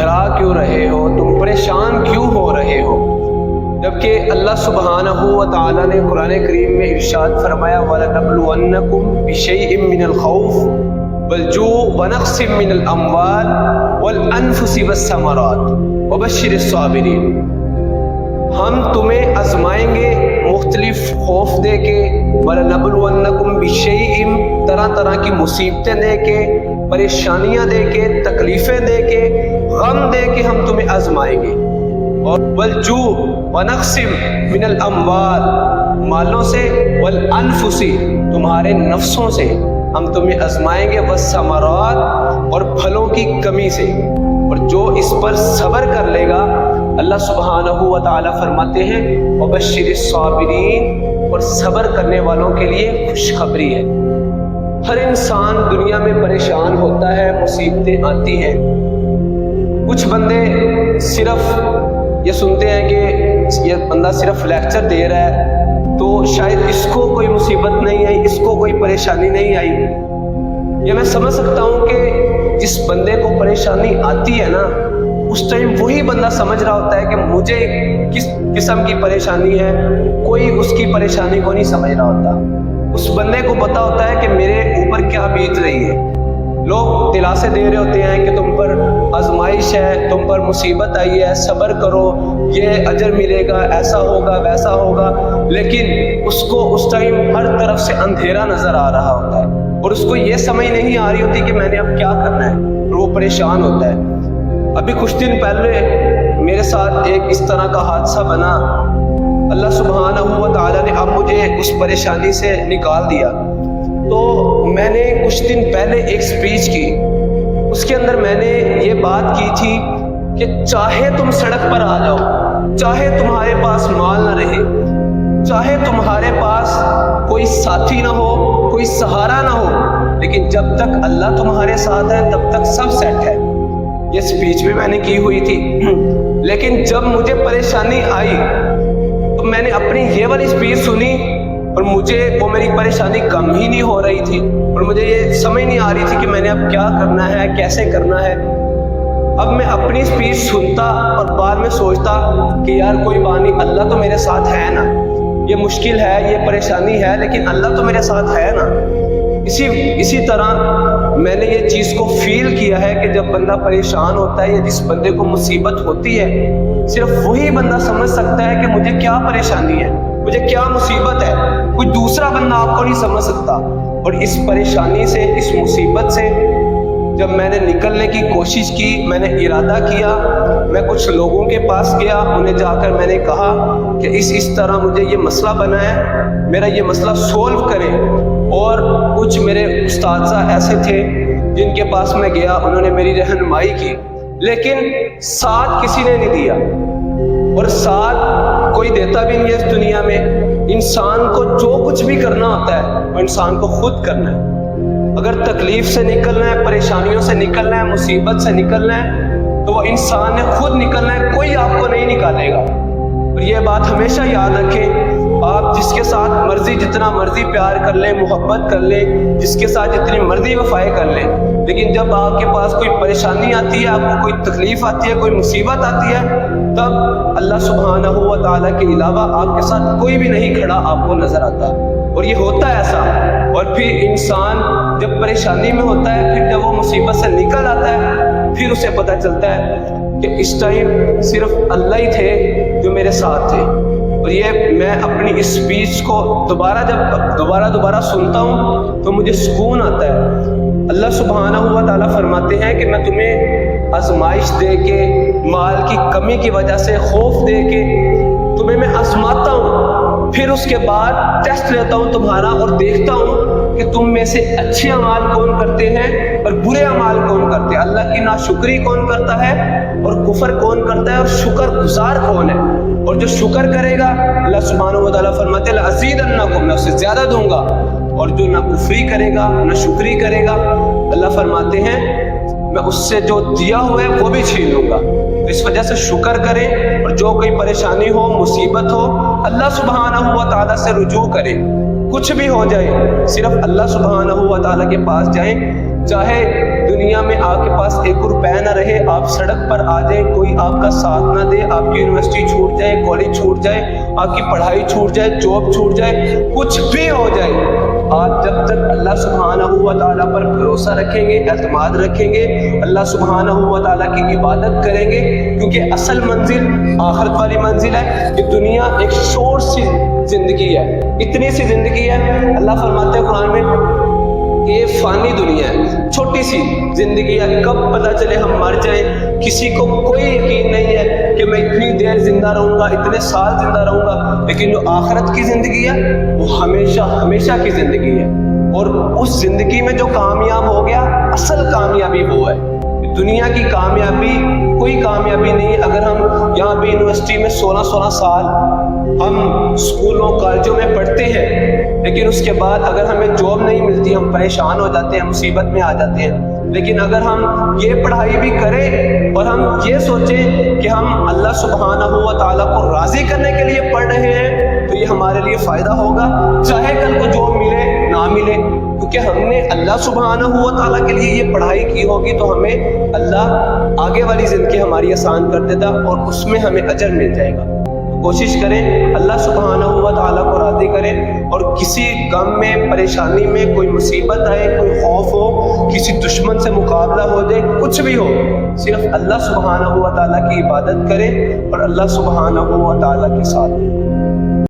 گھبرا کیوں رہے ہو، تم پریشان کیوں ہو رہے ہو؟ جبکہ اللہ سبحانہ و تعالیٰ نے قرآن کریم میں ارشاد فرمایا وَلَنَبْلُوَنَّكُمْ بِشَيْءٍ مِّنَ الْخَوْفِ وَالْجُوعِ وَنَقْصٍ مِّنَ الْأَمْوَالِ وَالْأَنفُسِ وَالثَّمَرَاتِ وَبَشِّرِ الصَّابِرِينَ۔ ہم تمہیں آزمائیں گے مختلف خوف دے کے، وَلَنَبْلُوَنَّكُمْ بِشَيْءٍ طرح طرح کی مصیبتیں دے کے، پریشانیاں دے کے، تکلیفیں دے کے، غم دے کے ہم تمہیں آزمائیں گے، اور وَالْجُوعِ وَنَقْصٍ مِّنَ الْأَمْوَالِ مالوں سے، وَالْأَنفُسِ تمہارے نفسوں سے ہم تمہیں آزمائیں گے، وَالثَّمَرَاتِ اور پھلوں کی کمی سے، اور جو اس پر صبر کر لے گا اللہ سبحانہ و تعالیٰ فرماتے ہیں وَبَشِّرِ الصَّابِرِينَ، اور صبر کرنے والوں کے لیے خوشخبری ہے۔ ہر انسان دنیا میں پریشان ہوتا ہے، مصیبتیں آتی ہیں۔ کچھ بندے صرف یہ سنتے ہیں کہ یہ بندہ صرف لیکچر دے رہا ہے تو شاید اس کو کوئی مصیبت نہیں آئی، اس کو کوئی پریشانی نہیں آئی۔ یہ میں سمجھ سکتا ہوں کہ جس بندے کو پریشانی آتی ہے نا، اس ٹائم وہی بندہ سمجھ رہا ہوتا ہے کہ مجھے کس قسم کی پریشانی ہے، کوئی اس کی پریشانی کو نہیں سمجھ رہا ہوتا۔ اس بندے کو پتا ہوتا ہے کہ میرے اوپر کیا بیت رہی ہے۔ لوگ دلاسے دے رہے ہوتے ہیں کہ تم پر آزمائش ہے، تم پر مصیبت آئی ہے، صبر کرو، یہ اجر ملے گا، ایسا ہوگا ویسا ہوگا، لیکن اس کو اس ٹائم ہر طرف سے اندھیرا نظر آ رہا ہوتا ہے، اور اس کو یہ سمجھ نہیں آ رہی ہوتی کہ میں نے اب کیا کرنا ہے، اور وہ پریشان ہوتا ہے۔ ابھی کچھ دن پہلے میرے ساتھ ایک اس طرح کا حادثہ بنا، اللہ سبحانہ و تعالیٰ نے اب مجھے اس پریشانی سے نکال دیا۔ تو میں نے کچھ دن پہلے ایک سپیچ کی، اس کے اندر میں نے یہ بات کی تھی کہ چاہے تم سڑک پر آ جاؤ، چاہے تمہارے پاس مال نہ رہے، چاہے تمہارے پاس کوئی ساتھی نہ ہو، کوئی سہارا نہ ہو، لیکن جب تک اللہ تمہارے ساتھ ہے تب تک سب سیٹ ہے۔ یہ سپیچ بھی میں نے کی ہوئی تھی، لیکن جب مجھے پریشانی آئی تو میں نے اپنی یہ والی سپیچ سنی، اور مجھے وہ میری پریشانی کم ہی نہیں ہو رہی تھی، اور مجھے یہ سمجھ نہیں آ رہی تھی کہ میں نے اب کیا کرنا ہے، کیسے کرنا ہے۔ اب میں اپنی سپیچ سنتا اور بعد میں سوچتا کہ یار کوئی بات نہیں، اللہ تو میرے ساتھ ہے نا، یہ مشکل ہے، یہ پریشانی ہے، لیکن اللہ تو میرے ساتھ ہے نا۔ اسی طرح میں نے یہ چیز کو فیل کیا ہے کہ جب بندہ پریشان ہوتا ہے یا جس بندے کو مصیبت ہوتی ہے، صرف وہی بندہ سمجھ سکتا ہے کہ مجھے کیا پریشانی ہے، مجھے کیا مصیبت ہے، کوئی دوسرا بندہ آپ کو نہیں سمجھ سکتا۔ اور اس پریشانی سے، اس مصیبت سے جب میں نے نکلنے کی کوشش کی، میں نے ارادہ کیا، میں کچھ لوگوں کے پاس گیا، انہیں جا کر میں نے کہا کہ اس طرح مجھے یہ مسئلہ بنا ہے، میرا یہ مسئلہ سولو کریں۔ اور کچھ میرے اساتذہ ایسے تھے جن کے پاس میں گیا، انہوں نے میری رہنمائی کی، لیکن ساتھ کسی نے نہیں دیا، اور ساتھ کوئی دیتا بھی نہیں ہے اس دنیا میں۔ انسان کو جو کچھ بھی کرنا ہوتا ہے وہ انسان کو خود کرنا ہے۔ اگر تکلیف سے نکلنا ہے، پریشانیوں سے نکلنا ہے، مصیبت سے نکلنا ہے، تو وہ انسان نے خود نکلنا ہے، کوئی آپ کو نہیں نکالے گا۔ اور یہ بات ہمیشہ یاد رکھیں، آپ جس کے ساتھ مرضی جتنا مرضی پیار کر لیں، محبت کر لیں، جس کے ساتھ جتنی مرضی وفائیں کر لیں، لیکن جب آپ کے پاس کوئی پریشانی آتی ہے، آپ کو کوئی تکلیف آتی ہے، کوئی مصیبت آتی ہے، تب اللہ سبحانہ و تعالیٰ کے علاوہ آپ کے ساتھ کوئی بھی نہیں کھڑا آپ کو نظر آتا، اور یہ ہوتا ہے ایسا۔ اور پھر انسان جب پریشانی میں ہوتا ہے، پھر جب وہ مصیبت سے نکل آتا ہے، پھر اسے پتہ چلتا ہے کہ اس ٹائم صرف اللہ ہی تھے جو میرے ساتھ تھے۔ اور یہ میں اپنی اس سپیچ کو جب دوبارہ سنتا ہوں تو مجھے سکون آتا ہے۔ اللہ سبحانہ و تعالیٰ فرماتے ہیں کہ میں تمہیں آزمائش دے کے، مال کی کمی کی وجہ سے خوف دے کے تمہیں میں آزماتا ہوں، پھر اس کے بعد ٹیسٹ لیتا ہوں تمہارا، اور دیکھتا ہوں کہ تم میں سے اچھے اعمال کون کرتے ہیں اور برے اعمال کون کرتے ہیں، اللہ کی ناشکری کون کرتا ہے اور کفر کون کرتا ہے، اور شکر گزار کون ہے۔ اور جو شکر کرے گا، اللہ سبحانہ و تعالیٰ فرماتے ہیں لَأَزِيدَنَّكُمْ، میں اسے زیادہ دوں گا، اور جو نہ کفری کرے گا نہ شکری کرے گا، اللہ فرماتے ہیں میں اس سے جو دیا ہوا ہے وہ بھی چھین لوں گا۔ تو اس وجہ سے شکر کریں، اور جو کوئی پریشانی ہو، مصیبت ہو، اللہ سبحانہ و تعالیٰ سے رجوع کریں۔ کچھ بھی ہو جائے، صرف اللہ سبحانہ و تعالیٰ کے پاس جائیں، چاہے دنیا میں آپ کے پاس 1 روپے نہ رہے، آپ سڑک پر آ جائیں، کوئی آپ کا ساتھ نہ دے، آپ کی یونیورسٹی چھوٹ جائے، کالج چھوٹ جائے، آپ کی پڑھائی چھوٹ جائے، جاب چھوٹ جائے، کچھ بھی ہو جائے، آپ جب تک اللہ سبحانہ و تعالیٰ پر بھروسہ رکھیں گے، اعتماد رکھیں گے، اللہ سبحانہ و تعالیٰ کی عبادت کریں گے، کیونکہ اصل منزل آخرت والی منزل ہے۔ کہ دنیا ایک شور سی زندگی ہے، اتنی سی زندگی ہے، اللہ فرماتے ہیں قرآن میں کہ یہ فانی دنیا ہے، چھوٹی سی زندگی ہے، کب پتہ چلے ہم مر جائیں، کسی کو کوئی یقین نہیں ہے کہ میں اتنی دیر زندہ رہوں گا، اتنے سال زندہ رہوں گا، لیکن جو آخرت کی زندگی ہے وہ ہمیشہ ہمیشہ کی زندگی ہے، اور اس زندگی میں جو کامیاب ہو گیا، اصل کامیابی وہ ہے۔ دنیا کی کامیابی کوئی کامیابی نہیں ہے۔ اگر ہم یہاں پہ یونیورسٹی میں 16 سال ہم اسکولوں کالجوں میں پڑھتے ہیں، لیکن اس کے بعد اگر ہمیں جاب نہیں ملتی، ہم پریشان ہو جاتے ہیں، مصیبت میں آ جاتے ہیں۔ لیکن اگر ہم یہ پڑھائی بھی کریں اور ہم یہ سوچیں کہ ہم اللہ سبحانہ و تعالیٰ کو راضی کرنے کے لیے پڑھ رہے ہیں، تو یہ ہمارے لیے فائدہ ہوگا، چاہے کل کو جاب ملے نہ ملے، کیونکہ ہم نے اللہ سبحانہ و تعالیٰ کے لیے یہ پڑھائی کی ہوگی تو ہمیں اللہ آگے والی زندگی ہماری آسان کر دیتا اور اس میں ہمیں اجر مل جائے گا۔ کوشش کریں اللہ سبحانہ و تعالیٰ کو راضی کریں، اور کسی غم میں، پریشانی میں، کوئی مصیبت آئے، کوئی خوف ہو، کسی دشمن سے مقابلہ ہو جائے، کچھ بھی ہو، صرف اللہ سبحانہ و تعالیٰ کی عبادت کریں اور اللہ سبحانہ و تعالیٰ کے ساتھ